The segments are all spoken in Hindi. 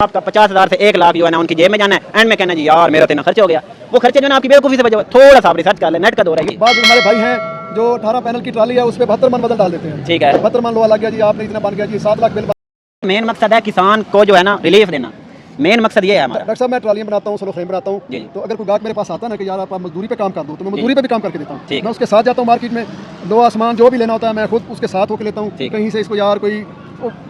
आपका 50,000 से 1 लाख जो है ना उनकी जेब में जाना है, एंड में कहना जी यार मेरा तो इतना खर्च हो गया। वो खर्चे जो है ना आपकी बेवकूफ़ी से बचे। थोड़ा सा आप रिसर्च कर ले, नेट का दौर है। बाद हमारे भाई हैं जो 18 पैनल की ट्राली है उस पर 72 मन बदल डाल देते हैं। ठीक है, 72 मन लोहा लग गया जी, आपने इतना बन गया जी, 7 लाख बिल। मेन मकसद है किसान को जो है ना रिलीफ देना, मेन मकसद ये है हमारा। डॉक्टर साहब मैं ट्रालियाँ बनाता हूँ, सोलो फ्रेम बनाता हूँ, तो अगर कोई गाहक मेरे पास आता है ना कि यार आप मजदूरी पे काम कर दो, तो मैं मजदूरी पे भी काम करके देता हूँ। मैं उसके साथ जाता हूँ मार्केट में, लोहा सामान जो भी लेना होता है मैं खुद उसके साथ होकर लेता हूँ। कहीं से इसको यार कोई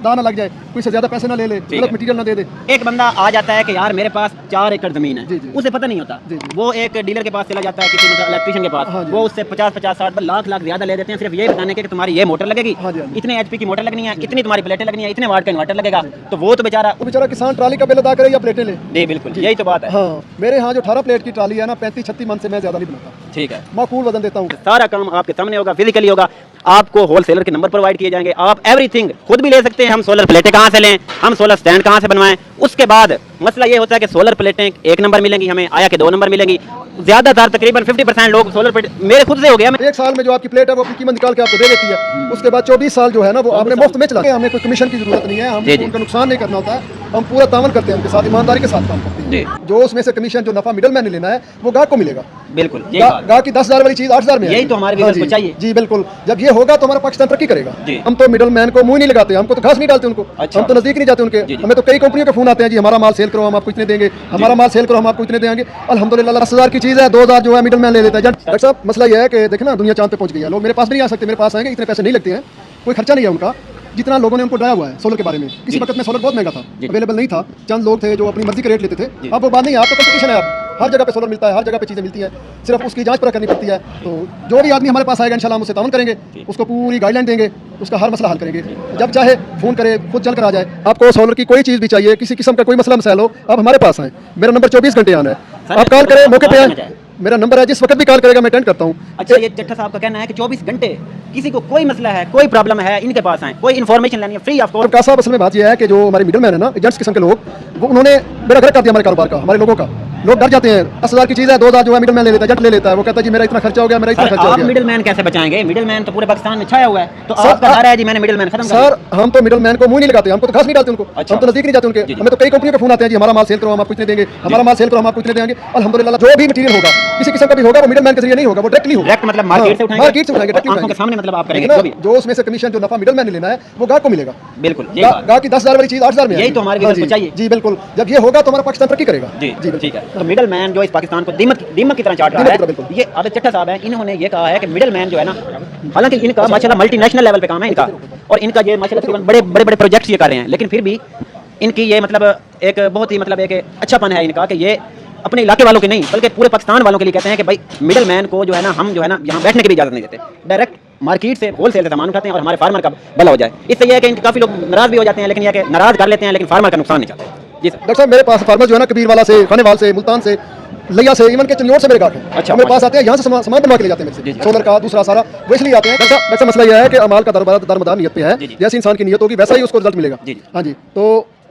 दाना लग जाए, कोई से ज्यादा पैसे ना ले ले, गलत मटेरियल ना दे दे। एक बंदा आ जाता है कि यार मेरे पास 4 एकड़ जमीन है, उसे पता नहीं होता, वो एक डीलर के पास चला जाता है, किसी मतलब इलेक्ट्रिशियन के पास, वो उससे 50-50 60 लाख ज्यादा ले देते हैं, सिर्फ ये बताने के कि तुम्हारी ये मोटर लगेगी, इतने एचपी की मोटर लगनी है, इतनी तुम्हारी प्लेटें लगनी है, इतने वाट का इन्वर्टर लगेगा। तो वो तो बेचारा किसान ट्राली का बिल अदा करे या प्लेटें ले। जी बिल्कुल, यही तो बात है। हाँ, मेरे यहाँ जो 18 प्लेट की ट्राली है ना 35-36 मन से मैं ज्यादा नहीं बनाता। ठीक है, माकूल वजन देता हूँ। सारा काम आपके सामने होगा, फिजिकली होगा, आपको होलसेलर के नंबर प्रोवाइड किए जाएंगे, आप एवरीथिंग खुद भी ले सकते हैं। हम सोलर प्लेटें कहाँ से लें, हम सोलर स्टैंड कहाँ से बनवाएं। उसके बाद मसला ये होता है कि सोलर प्लेटें 1 नंबर मिलेंगी हमें, आया कि 2 नंबर मिलेंगी। ज्यादातर तकरीबन 50% लोग सोलर प्लेट मेरे खुद से हो गया। 1 साल में जो आपकी प्लेट है वो अपनी कीमत निकाल के आपको दे देती है। उसके बाद 24 साल जो है ना वो आपने मुफ्त में चला। हमें कोई कमीशन की जरूरत नहीं है, हम उनका नुकसान नहीं करना होता है, हम पूरा तावन करते हैं उनके साथ, ईमानदारी के साथ काम करते हैं। जो उसमें से कमीशन जो नफा मिडल मैन ने लेना है वो गाहक को मिलेगा। बिल्कुल, गाहक की 10,000 वाली चीज 8,000 में, यही तो हमारे बिजनेस को चाहिए। जी बिल्कुल, जब ये होगा तो हमारा पाकिस्तान तरक्की करेगा। हम तो मिडल मैन को मुंह नहीं लगाते, हमको तो घास नहीं डालते उनको, हम तो नजदीक नहीं जाते उनके। हमें तो कई कंपनियों के फोन आते हैं जी हमारा माल सेल करो हम आपको इतने देंगे, हमारा माल सेल करो हम आपको इतने देंगे। अल्हम्दुलिल्लाह 10,000 की चीज है 2,000 जो है मिडल मैन ले लेता है। डॉक्टर साहब मसला ये है कि देखें ना दुनिया चांद पे पहुंच गई है, लोग मेरे पास भी नहीं आ सकते, मेरे पास आएंगे इतने पैसे नहीं लगते हैं, कोई खर्चा नहीं है उनका जितना लोगों ने उनको डराया हुआ है सोलर के बारे में। किसी वक्त में सोलर बहुत महंगा था, अवेलेबल नहीं था, चंद लोग थे जो अपनी मर्जी के रेट लेते थे। अब वो बात नहीं है, आपको कंपटीशन है, आप हर जगह पे सोलर मिलता है, हर जगह पे चीज़ें मिलती हैं, सिर्फ उसकी जांच पर करनी पड़ती है। तो जो भी आदमी हमारे पास आएगा इंशाल्लाह हम उससे तावन करेंगे, उसको पूरी गाइडलाइन देंगे, उसका हर मसला हल करेंगे। जब चाहे फ़ोन करे, खुद चल कर आ जाए। आपको सोलर की कोई चीज़ भी चाहिए, किसी किस्म का कोई मसला मसाइल हो, आप हमारे पास आएँ। मेरा नंबर 24 घंटे आना है, आप कॉल करें मौके पे आए, मेरा नंबर है, जिस वक्त भी कॉल करेगा मैं अटेंड करता हूँ। अच्छा, ये चट्टा साहब का कहना है कि 24 घंटे किसी को कोई मसला है, कोई प्रॉब्लम है, इनके पास आए, कोई इन्फॉर्मेशन लेनी है फ्री ऑफ कॉस्ट। साहब असल में बात यह है कि जो हमारे मिडल मैन है ना, एजेंट्स किस्म के लोग, वो उन्होंने मेरा घर कर दिया हमारे कारोबार का, हमारे लोगों का। लोग डर जाते हैं, 10,000 की चीज़ है 2,000 जो है मिडल मैन ले लेता है, एजेंट ले लेता है, वो कहता है जी मेरा इतना खर्चा हो गया, मेरा इतना खर्चा हो गया। मिडल मैन कैसे बचाएंगे? मिडल मैन तो पूरे पाकिस्तान में छाया हुआ है, तो आपका दायरा है जी मैंने मिडल मैन खत्म कर दिया। सर हम तो मिडल मैन को मुंह नहीं लगाते, हमको तो घास नहीं डालते उनको, हम तो नजदीक नहीं जाते उनके। हमें तो कई कंपनियों के फोन आते हैं जी हमारा माल सेल करो हम आपको इतने देंगे, हमारा माल सेल करो हम आपको इतने देंगे। अल्हम्दुलिल्लाह जो भी मटेरियल होगा किसी किस्म का भी होगा वो मिडल मैन के जरिए नहीं होगा, वो डायरेक्टली होगा। डायरेक्ट मतलब मार्केट से उठाएंगे, मार्केट से उठाएंगे, आंखों के सामने मतलब आप करेंगे। जो उसमें से कमीशन जो नफा मिडल मैन ने लेना है वो गाहक को मिलेगा। बिल्कुल, गाहक की 10,000 वाली चीज 8,000 में, यही तो हमारे बिजनेस को चाहिए। जी बिल्कुल, जब ये होगा तो हमारा पाकिस्तान तरक्की करेगा। जी जी ठीक है। तो मिडल मैन जो इस पाकिस्तान को दीमक की तरह चाट रहा है, ये आदित्य चट्टा साहब हैं, इन्होंने ये कहा है कि मिडल मैन जो है ना, हालांकि इनका माशाल्लाह मल्टीनेशनल लेवल पे काम है इनका, और इनका ये माशाल्लाह बड़े प्रोजेक्ट्स ये कर रहे हैं, लेकिन फिर भी इनकी ये मतलब एक बहुत ही मतलब एक अच्छापन है इनका कि ये अपने इलाके वालों के नहीं बल्कि पूरे पाकिस्तान वालों के लिए कहते हैं कि भाई मिडल मैन को जो है ना हम जो है ना यहाँ बैठने की भी इजाज़त नहीं देते, डायरेक्ट मार्केट से होलसेल से सामान उठाते हैं और हमारे फार्मर का भला हो जाए। इससे यह है कि इनके काफ़ी लोग नाराज़ भी हो जाते हैं, लेकिन यह कि नाराज़ कर लेते हैं लेकिन फार्मर का नुकसान नहीं चाहते। जी डॉक्टर साहब मेरे पास फार्मर जो है ना कबीर वाला से, खानेवाल से, मुल्तान से, लिया से, इवन के चंदियोड़ से मेरे गाहक हैं। अच्छा, मेरे पास आते हैं, यहाँ से सामान बनवा के ले जाते हैं मेरे से, सोलर का दूसरा सारा वो इसलिए आते हैं। वैसा मसला यह है कि अमाल का दरमदार नियत पे है, जैसे इंसान की नियत होगी वैसा ही उसको रिजल्ट मिलेगा। हाँ जी, तो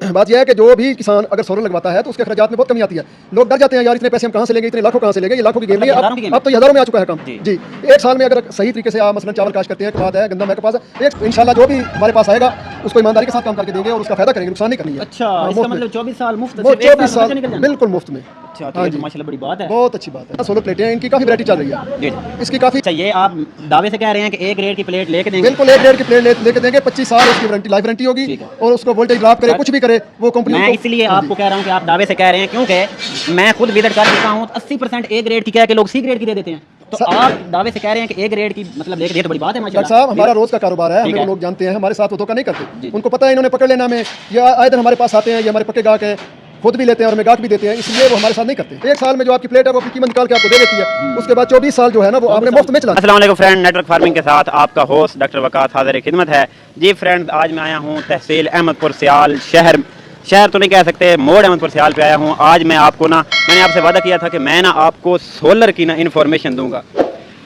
बात यह है कि जो भी किसान अगर सोलर लगवाता है तो उसके खर्चात में बहुत कमी आती है। लोग डर जाते हैं यार इतने पैसे हम कहाँ से लेंगे, इतने लाखों कहाँ से लेंगे, ये लाखों की गेम नहीं है, अब तो हज़ारों में आ चुका है काम। जी 1 साल में अगर सही तरीके से आप मसलन चावल काश करते हैं, बात है गंदा मेरे पास है, एक इंशाल्लाह जो भी हमारे पास आएगा उसको ईमानदारी के साथ काम करके देंगे और उसका फायदा करेंगे, नुकसान नहीं करनी है। अच्छा, इसका मतलब 24 साल मुफ्त, 24 साल बिल्कुल मुफ्त में। अच्छा, तो ये तो माशाल्लाह बड़ी बात है, बहुत अच्छी बात है। सोलर प्लेटें इनकी काफ़ी वैरायटी चल रही है, इसकी काफ़ी। अच्छा, ये आप दावे से कह रहे हैं कि 1 रेट की प्लेट लेके देंगे? बिल्कुल 1 रेट की प्लेट लेके देंगे, 25 साल उसकी वारंटी, लाइफ वारंटी होगी, और उसको वोल्टेज ड्रॉप करे कुछ भी करे वो कंपनी। मैं इसलिए आपको कह रहा हूँ कि आप दावे से कह रहे हैं क्योंकि मैं खुद विजिट कर चुका हूँ, 80% A ग्रेड की कह के लोग C ग्रेड की दे देते हैं, तो आप दावे से कह रहे हैं कि A ग्रेड की मतलब ये तो बड़ी बात है। डॉक्टर साहब हमारा रोज का कारोबार है, हमें लोग जानते हैं, हमारे साथ वो धोखा नहीं करते, उनको पता है इन्होंने पकड़ लेना हमें, या आए दिन हमारे पास आते हैं, ये हमारे पक्के गाहक हैं, खुद भी लेते हैं और हमें गाहक भी देते हैं, इसलिए वो हमारे साथ नहीं करते। 1 साल में जो आपकी प्लेट है वो अपनी कीमत निकाल के आपको दे देती है, उसके बाद 24 साल जो है ना वो आपने मुफ्त में चला। अस्सलाम वालेकुम फ्रेंड, नेटवर्क फार्मिंग के साथ आपका होस्ट डॉक्टर वकास हाज़िर खिदमत है। जी फ्रेंड, आज मैं आया हूँ तहसील अहमदपुर सियाल, शहर तो नहीं कह सकते, मोड़ अहमदपुर सियाल पे आया हूँ। आज मैं आपको ना, मैंने आपसे वादा किया था कि मैं ना आपको सोलर की ना इन्फॉर्मेशन दूंगा।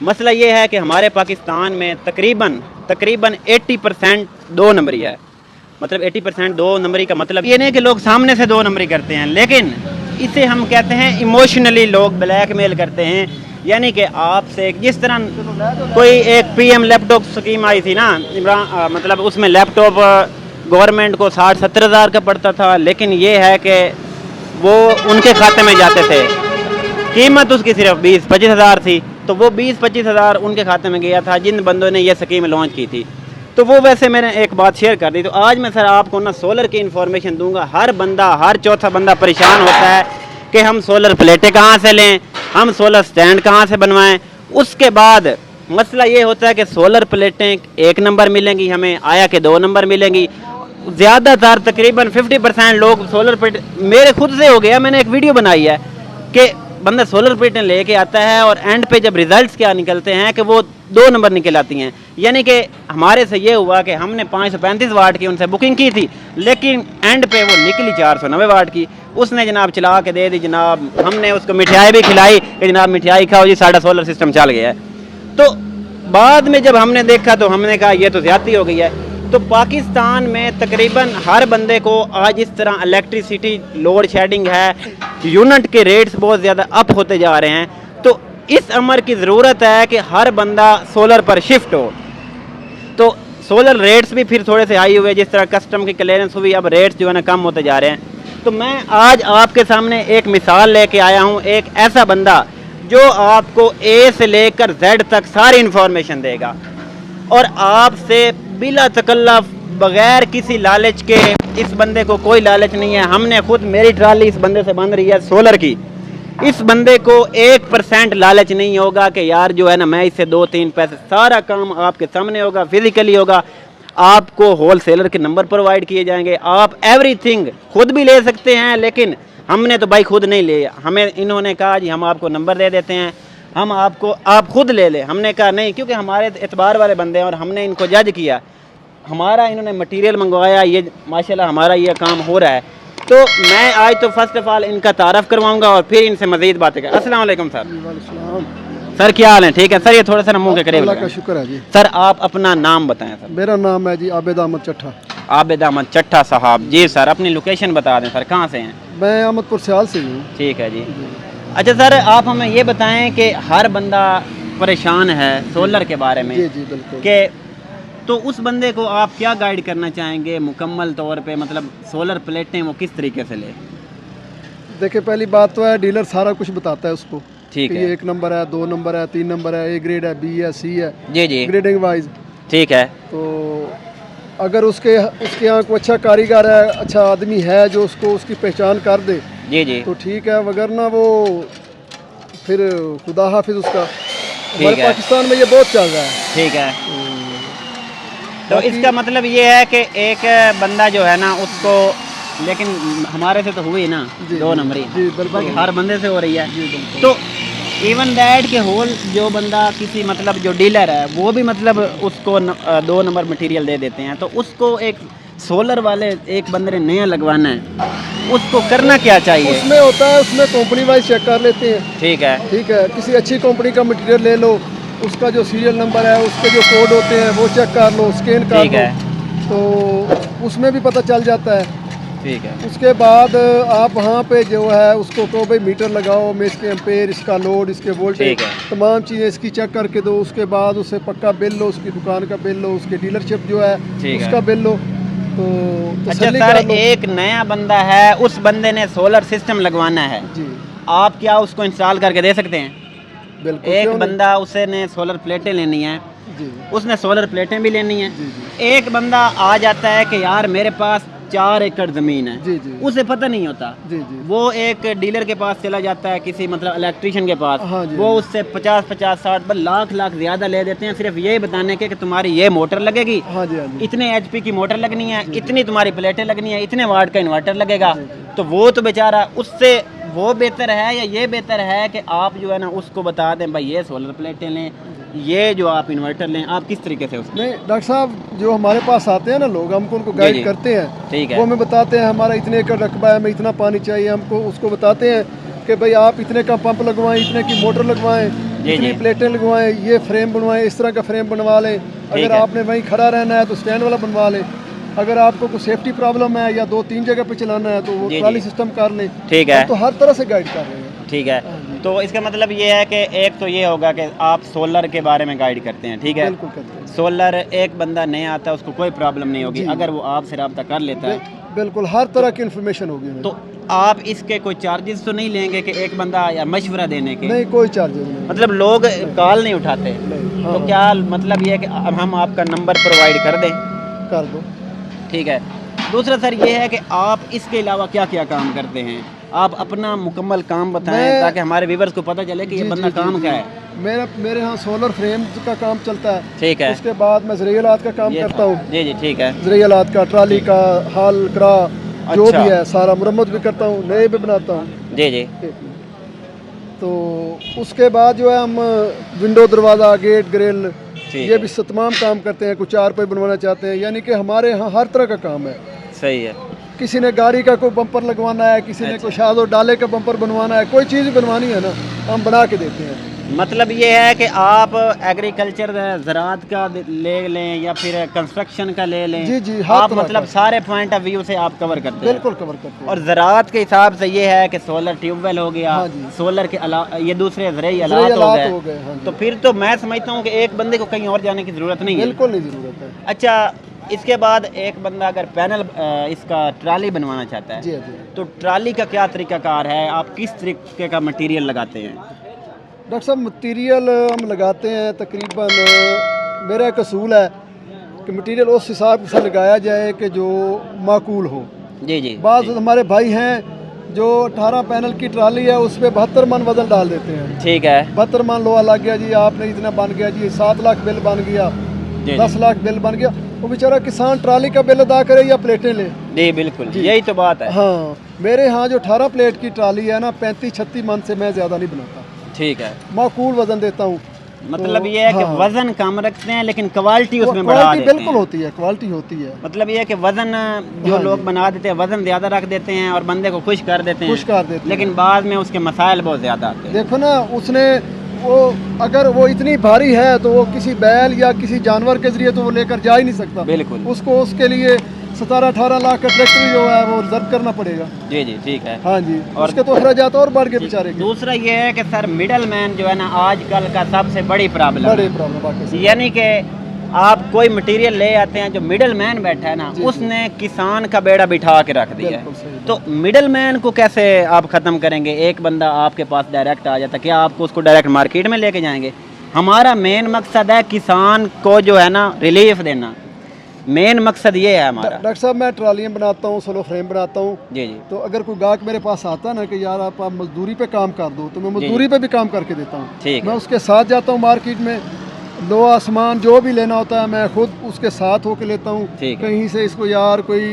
मसला ये है कि हमारे पाकिस्तान में तकरीबन 80% 2 नंबरी है। मतलब 80% 2 नंबरी का मतलब ये नहीं कि लोग सामने से 2 नंबरी करते हैं, लेकिन इसे हम कहते हैं इमोशनली लोग ब्लैकमेल करते हैं। यानी कि आपसे जिस तरह कोई एक PM लैपटॉप स्कीम आई थी ना इमरान, मतलब उसमें लैपटॉप गवर्नमेंट को 60-70 हज़ार का पड़ता था, लेकिन ये है कि वो उनके खाते में जाते थे। कीमत उसकी सिर्फ 20-25 हज़ार थी, तो वो 20-25 हज़ार उनके खाते में गया था जिन बंदों ने ये स्कीम लॉन्च की थी। तो वो वैसे मैंने एक बात शेयर कर दी। तो आज मैं सर आपको ना सोलर की इन्फॉर्मेशन दूंगा। हर बंदा, हर चौथा बंदा परेशान होता है कि हम सोलर प्लेटें कहाँ से लें, हम सोलर स्टैंड कहाँ से बनवाएं। उसके बाद मसला ये होता है कि सोलर प्लेटें 1 नंबर मिलेंगी हमें, आया कि 2 नंबर मिलेंगी। ज़्यादातर तकरीबन 50% लोग सोलर प्लेट, मेरे खुद से हो गया, मैंने एक वीडियो बनाई है कि बंदा सोलर प्लेटें लेके आता है और एंड पे जब रिजल्ट्स क्या निकलते हैं कि वो 2 नंबर निकल आती हैं। यानी कि हमारे से ये हुआ कि हमने 535 वाट की उनसे बुकिंग की थी, लेकिन एंड पे वो निकली 490 वाट की। उसने जनाब चला के दे दी जनाब, हमने उसको मिठाई भी खिलाई कि जनाब मिठाई खाओ जी, सारा सोलर सिस्टम चल गया है। तो बाद में जब हमने देखा तो हमने कहा ये तो ज़्यादती हो गई है। तो पाकिस्तान में तकरीबन हर बंदे को आज इस तरह इलेक्ट्रिसिटी लोड शेडिंग है, यूनिट के रेट्स बहुत ज़्यादा अप होते जा रहे हैं। तो इस अमर की ज़रूरत है कि हर बंदा सोलर पर शिफ्ट हो। तो सोलर रेट्स भी फिर थोड़े से हाई हुए, जिस तरह कस्टम की क्लियरेंस हुई, अब रेट्स जो है ना कम होते जा रहे हैं। तो मैं आज आपके सामने एक मिसाल लेके आया हूँ, एक ऐसा बंदा जो आपको ए से लेकर जेड तक सारी इंफॉर्मेशन देगा और आपसे बिला तकल्लुफ़, बगैर किसी लालच के। इस बंदे को कोई लालच नहीं है, हमने खुद, मेरी ट्राली इस बंदे से बन रही है सोलर की। इस बंदे को 1% लालच नहीं होगा कि यार जो है ना मैं इससे 2-3 पैसे, सारा काम आपके सामने होगा, फिजिकली होगा। आपको होल सेलर के नंबर प्रोवाइड किए जाएंगे, आप एवरीथिंग खुद भी ले सकते हैं, लेकिन हमने तो भाई खुद नहीं लिया। हमें इन्होंने कहा जी हम आपको नंबर दे देते हैं, हम आपको, आप खुद ले लें। हमने कहा नहीं, क्योंकि हमारे एतबार वाले बंदे हैं और हमने इनको जज किया। हमारा इन्होंने मटेरियल मंगवाया, ये माशाल्लाह हमारा ये काम हो रहा है। तो मैं आज तो फर्स्ट ऑफ ऑल इनका तारफ़ करवाऊंगा और फिर इनसे मज़ीद बातें करें। अस्सलाम वालेकुम सर। सर क्या हाल है? ठीक है सर, ये थोड़ा सा ना मुँह के करीब अल्लाह का शुक्र है जी। सर आप अपना नाम बताएं सर। मेरा नाम है जी आबिद अहमद चट्ठा। आबिद अहमद चट्ठा साहब जी। सर अपनी लोकेशन बता दें सर, कहाँ से हैं? मैं अहमदपुर सियाल से हूँ। ठीक है जी। अच्छा सर आप हमें ये बताएं कि हर बंदा परेशान है सोलर के बारे में, जी जी बिल्कुल, कि तो उस बंदे को आप क्या गाइड करना चाहेंगे मुकम्मल तौर पे, मतलब सोलर प्लेटें वो किस तरीके से ले? देखिए पहली बात तो है डीलर सारा कुछ बताता है उसको, ठीक कि है। ये 1 नंबर है, 2 नंबर है, 3 नंबर है, ए ग्रेड है, बी है, सी है, जी जी ग्रेडिंग वाइज। ठीक है। तो अगर उसके यहाँ कोई अच्छा कारीगर है, अच्छा आदमी है जो उसको उसकी पहचान कर दे जी जी तो ठीक है, वगरना वो फिर खुदा हाफिज उसका। हमारे है। पाकिस्तान में ये बहुत चल रहा है। ठीक है। तो इसका मतलब ये है कि एक बंदा जो है ना उसको, लेकिन हमारे से तो हुई ना जी, 2 नंबरी, जी बिल्कुल, हर बंदे से हो रही है। जी बिल्कुल। तो इवन दैट के होल जो बंदा किसी, मतलब जो डीलर है वो भी मतलब उसको 2 नंबर मटेरियल दे देते हैं। तो उसको एक सोलर वाले एक बंदे ने नया लगवाना है, उसको करना क्या चाहिए? उसमें होता है, उसमें कंपनी वाइज चेक कर लेते हैं। ठीक है। ठीक है, किसी अच्छी कंपनी का मटेरियल ले लो, उसका जो सीरियल नंबर है, उसके जो कोड होते हैं वो चेक कर लो, स्कैन कर ठीक लो, है। तो उसमें भी पता चल जाता है। ठीक है। उसके बाद आप वहाँ पे जो है उसको कहो भाई मीटर लगाओ, में इसके एम्पेयर, इसका लोड, इसके वोल्टेज, ठीक है। तमाम चीज़ें इसकी चेक करके दो। उसके बाद उससे पक्का बिल लो, उसकी दुकान का बिल लो, उसके डीलरशिप जो है ठीक है। उसका बिल लो। तो अच्छा तसल्ली सर, कर लो। एक नया बंदा है, उस बंदे ने सोलर सिस्टम लगवाना है, जी आप क्या उसको इंस्टॉल करके दे सकते हैं? बिल्कुल। एक क्यों नहीं? बंदा, उसने सोलर प्लेटें लेनी है, जी उसने सोलर प्लेटें भी लेनी है। जी जी एक बंदा आ जाता है कि यार मेरे पास 4 एकड़ ज़मीन है, जी जी उसे पता नहीं होता, जी जी वो एक डीलर के पास चला जाता है, किसी मतलब इलेक्ट्रिशियन के पास, हाँ जी, वो हाँ। उससे 50-50, 60 लाख ज़्यादा ले देते हैं, सिर्फ ये बताने के कि तुम्हारी ये मोटर लगेगी, हाँ जी, हाँ जी। इतने HP की मोटर लगनी है, इतनी तुम्हारी प्लेटें लगनी है, इतने वाट का इन्वर्टर लगेगा। तो वो तो बेचारा, उससे वो बेहतर है या ये बेहतर है कि आप जो है ना उसको बता दें भाई ये सोलर प्लेटें लें, ये जो आप इन्वर्टर लें, आप किस तरीके से उसको? नहीं डॉक्टर साहब, जो हमारे पास आते हैं ना लोग, हमको उनको जी, गाइड जी। करते हैं। ठीक है। वो हमें बताते हैं हमारा इतने एकड़ रकबा है, हमें इतना पानी चाहिए, हमको उसको बताते हैं कि भाई आप इतने का पंप लगवाएं, इतने की मोटर लगवाएं, जी, इतनी जी। प्लेटें लगवाएं, ये फ्रेम बनवाएं, इस तरह का फ्रेम बनवा लें। अगर है। आपने वहीं खड़ा रहना है तो स्टैंड वाला बनवा लें। अगर आपको कोई सेफ्टी प्रॉब्लम है या 2-3 जगह पे चलाना है तो वो जी, ट्राली जी। सिस्टम कर लें। ठीक है। हम तो हर तरह से गाइड कर रहे हैं। ठीक है। तो इसका मतलब ये है कि एक तो ये होगा कि आप सोलर के बारे में गाइड करते हैं, ठीक है। बिल्कुल करते हैं। सोलर एक बंदा नहीं आता उसको कोई प्रॉब्लम नहीं होगी अगर वो आपसे रब्ता कर लेता है। बिल्कुल हर तरह की इन्फॉर्मेशन होगी हमें। तो आप इसके कोई चार्जेस तो नहीं लेंगे कि एक बंदा या मशवरा देने के? नहीं, कोई चार्जेस नहीं। मतलब लोग कॉल नहीं उठाते नहीं, तो क्या मतलब ये है कि अब हम आपका नंबर प्रोवाइड कर दें? कर दो। ठीक है। दूसरा सर ये है कि आप इसके अलावा क्या क्या काम करते हैं? आप अपना मुकम्मल काम बताएं ताकि हमारे व्यूअर्स को पता चले कि ये बंदा काम क्या है। मेरे यहाँ सोलर फ्रेम का काम चलता है। ठीक है। उसके बाद मैं ज़रियालात का काम करता हूँ। जी जी ठीक है। ज़रियालात का, ट्राली का, हाल करा जो अच्छा। भी है सारा मुरम्मत भी करता हूँ, नए भी बनाता हूँ। जी जी। तो उसके बाद जो है हम विंडो, दरवाज़ा, गेट, ग्रिल ये भी तमाम काम करते हैं। कुछ चारपाई बनवाना चाहते हैं, यानी कि हमारे यहाँ हर तरह का काम है। सही है। किसी ने गाड़ी का कोई बम्पर लगवाना है, किसी ने कोई शाद डाले का बम्पर बनवाना है, कोई चीज़ बनवानी है ना, हम बना के देते हैं। मतलब ये है कि आप एग्रीकल्चर ज़राअत का ले लें या फिर कंस्ट्रक्शन का ले लें। जी जी, आप मतलब सारे पॉइंट ऑफ व्यू से आप कवर करते हैं। बिल्कुल कवर करते हैं। और ज़राअत के हिसाब से ये है कि सोलर ट्यूबवेल हो गया, हाँ सोलर के अलावा ये दूसरे ज़रिए आलात हो गए। हाँ तो फिर तो मैं समझता हूँ कि एक बंदे को कहीं और जाने की ज़रूरत नहीं है। बिल्कुल नहीं ज़रूरत है। अच्छा, इसके बाद एक बंदा अगर पैनल इसका ट्राली बनवाना चाहता है जी जी। तो ट्राली का क्या तरीकाकार है? आप किस तरीके का मटेरियल लगाते हैं? डॉक्टर साहब मटेरियल हम लगाते हैं तकरीबन, मेरा एक असूल है कि मटेरियल उस हिसाब से लगाया जाए कि जो माकूल हो। जी जी। बाज़ हमारे भाई हैं जो 18 पैनल की ट्राली है उस पर 72 मन वजन डाल देते हैं। ठीक है। 72 मन लोहा लग गया जी, आपने इतना बन गया जी, 7 लाख बिल बन गया, 10 लाख बिल बन गया। वो बेचारा किसान ट्राली का बिल अदा करे या प्लेटें ले। जी बिल्कुल, यही तो बात है। हाँ, मेरे यहाँ जो 18 प्लेट की ट्राली है ना, 35-36 मन से मैं ज़्यादा नहीं बनाता। ठीक है। माकूल वजन देता हूँ। मतलब तो, ये है कि हाँ, वजन कम रखते हैं लेकिन क्वालिटी उसमें बढ़ा देते हैं। बिल्कुल होती है, क्वालिटी होती है। मतलब ये है कि वजन जो लोग बना देते हैं वजन ज़्यादा रख देते हैं और बंदे को खुश कर देते हैं, खुश कर देते हैं, लेकिन बाद में उसके मसाइल बहुत ज़्यादा आते हैं। देखो ना, उसने वो अगर वो इतनी भारी है तो वो किसी बैल या किसी जानवर के जरिए तो वो लेकर जा ही नहीं सकता। बिल्कुल। उसको उसके लिए 17-18 लाख का ट्रैक्टर जो है वो रिजर्व करना पड़ेगा। जी जी ठीक है। हाँ जी। और उसके तो अखराजात और बढ़ गए बेचारे के। दूसरा ये है कि सर मिडल मैन जो है ना आजकल का सबसे बड़ी प्रॉब्लम, यानी कि आप कोई मटेरियल ले आते हैं, जो मिडल मैन बैठा है ना उसने किसान का बेड़ा बिठा के रख दिया है। तो मिडल मैन को कैसे आप ख़त्म करेंगे? एक बंदा आपके पास डायरेक्ट आ जाता है, क्या आपको उसको डायरेक्ट मार्केट में लेके जाएंगे? हमारा मेन मकसद है किसान को जो है ना रिलीफ देना, मेन मकसद ये है हमारा। डॉक्टर साहब मैं ट्रालियाँ बनाता हूँ, सोलो फ्रेम बनाता हूँ। जी जी। तो अगर कोई गाहक मेरे पास आता है ना कि यार आप मजदूरी पे काम कर दो, तो मैं मजदूरी पे भी काम करके देता हूँ। ठीक है। मैं उसके साथ जाता हूँ मार्केट में, लोहा सामान जो भी लेना होता है मैं खुद उसके साथ होके लेता हूँ। कहीं से इसको यार कोई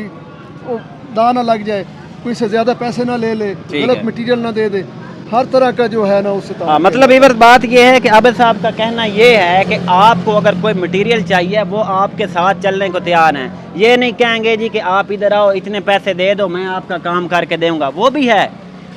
दाना ना लग जाए, कोई से ज़्यादा पैसे ना ले ले, गलत मटेरियल ना दे दे, हर तरह का जो है ना उससे मतलब ये बस बात ये है कि आबिद साहब का कहना ये है कि आपको अगर कोई मटेरियल चाहिए वो आपके साथ चलने को तैयार हैं। ये नहीं कहेंगे जी कि आप इधर आओ इतने पैसे दे दो मैं आपका काम करके दूंगा। वो भी है,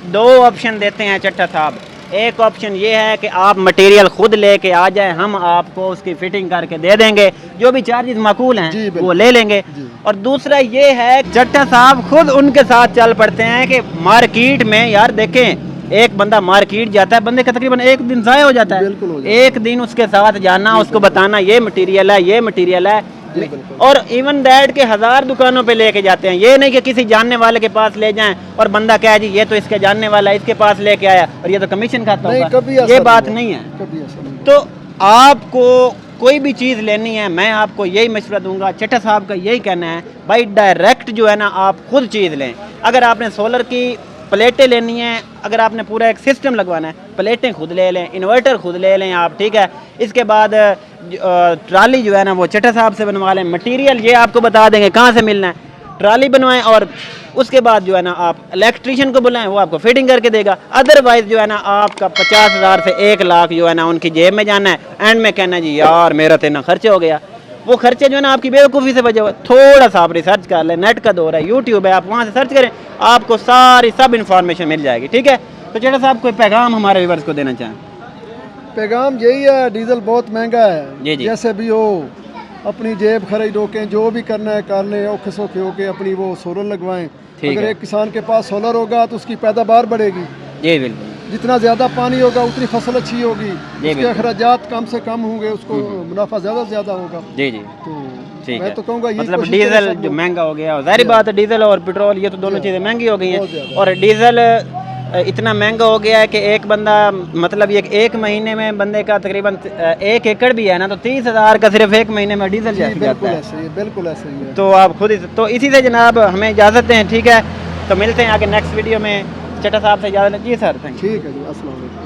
दो ऑप्शन देते हैं चट्टा साहब। एक ऑप्शन ये है कि आप मटेरियल खुद लेके आ जाए, हम आपको उसकी फिटिंग करके दे देंगे, जो भी चार्जेस माकूल हैं वो ले लेंगे। और दूसरा ये है चट्टा साहब खुद उनके साथ चल पड़ते हैं कि मार्केट में यार देखें, एक बंदा मार्केट जाता है, बंदे का तकरीबन एक दिन ज़ाया हो जाता है। एक दिन उसके साथ जाना, उसको बताना ये मटेरियल है, ये मटेरियल है, और इवन दैट के 1000 दुकानों पे लेके जाते हैं। ये नहीं कि किसी जानने वाले के पास ले जाएं और बंदा कहे जी ये तो इसके जानने वाला है, इसके पास लेके आया और ये तो कमीशन खाता होगा। ये बात नहीं है। तो आपको कोई भी चीज़ लेनी है, मैं आपको यही मशवरा दूंगा, चट्टा साहब का यही कहना है भाई डायरेक्ट जो है ना आप खुद चीज़ लें। अगर आपने सोलर की प्लेटें लेनी है, अगर आपने पूरा एक सिस्टम लगवाना है, प्लेटें खुद ले लें, इन्वर्टर खुद ले लें आप, ठीक है। इसके बाद ट्राली जो है ना वो चट्टा साहब से बनवा लें। मटेरियल ये आपको बता देंगे कहाँ से मिलना है, ट्राली बनवाएं और उसके बाद जो है ना आप इलेक्ट्रीशियन को बुलाएं, वो आपको फिटिंग करके देगा। अदरवाइज जो है ना आपका 50,000 से 1 लाख जो है ना उनकी जेब में जाना है, एंड में कहना जी यार मेरा तो इतना खर्च हो गया। वो खर्चे जो है ना आपकी बेवकूफ़ी से बचे हुए। थोड़ा सा आप रिसर्च कर लें, नेट का दौर है, यूट्यूब है, आप वहाँ से सर्च करें, आपको सारी सब इन्फॉर्मेशन मिल जाएगी, ठीक है। तो चट्टा साहब कोई पैगाम हमारे व्यूअर्स को देना चाहें? पैगाम यही है, डीजल बहुत महंगा है, जी जी। जैसे भी हो अपनी जेब खर्च रोकें, जो भी करना है कर लें, औखे सौखे होके अपनी वो सोलर लगवाएं। अगर एक किसान के पास सोलर होगा तो उसकी पैदावार बढ़ेगी। जी बिल्कुल। जितना ज़्यादा पानी होगा उतनी फसल अच्छी होगी, उसके बिल्कुल। अखराजात कम से कम होंगे, उसको मुनाफा ज़्यादा से ज़्यादा होगा। जी जी तो ठीक मैं है। तो कहूँगा ये मतलब कोशिश करें डीजल सब जो लोग। महंगा हो गया, जाहिर बात है डीजल और पेट्रोल ये तो दोनों चीज़ें महंगी हो गई बहुत हैं। ज़्यादा। और डीजल इतना महंगा हो गया है कि एक बंदा मतलब ये एक महीने में बंदे का तकरीबन 1 एकड़ भी है ना तो 30,000 का सिर्फ एक महीने में डीजल जी जाता बिल्कुल है। ऐसे ही है, बिल्कुल ऐसे ही है। तो आप खुद ही तो इसी से जनाब हमें इजाज़त दें, ठीक है। तो मिलते हैं आगे नेक्स्ट वीडियो में। चट्टा साहब से इजाज़त। जी सर, थैंक यू। ठीक है जी, अस्सलाम वालेकुम।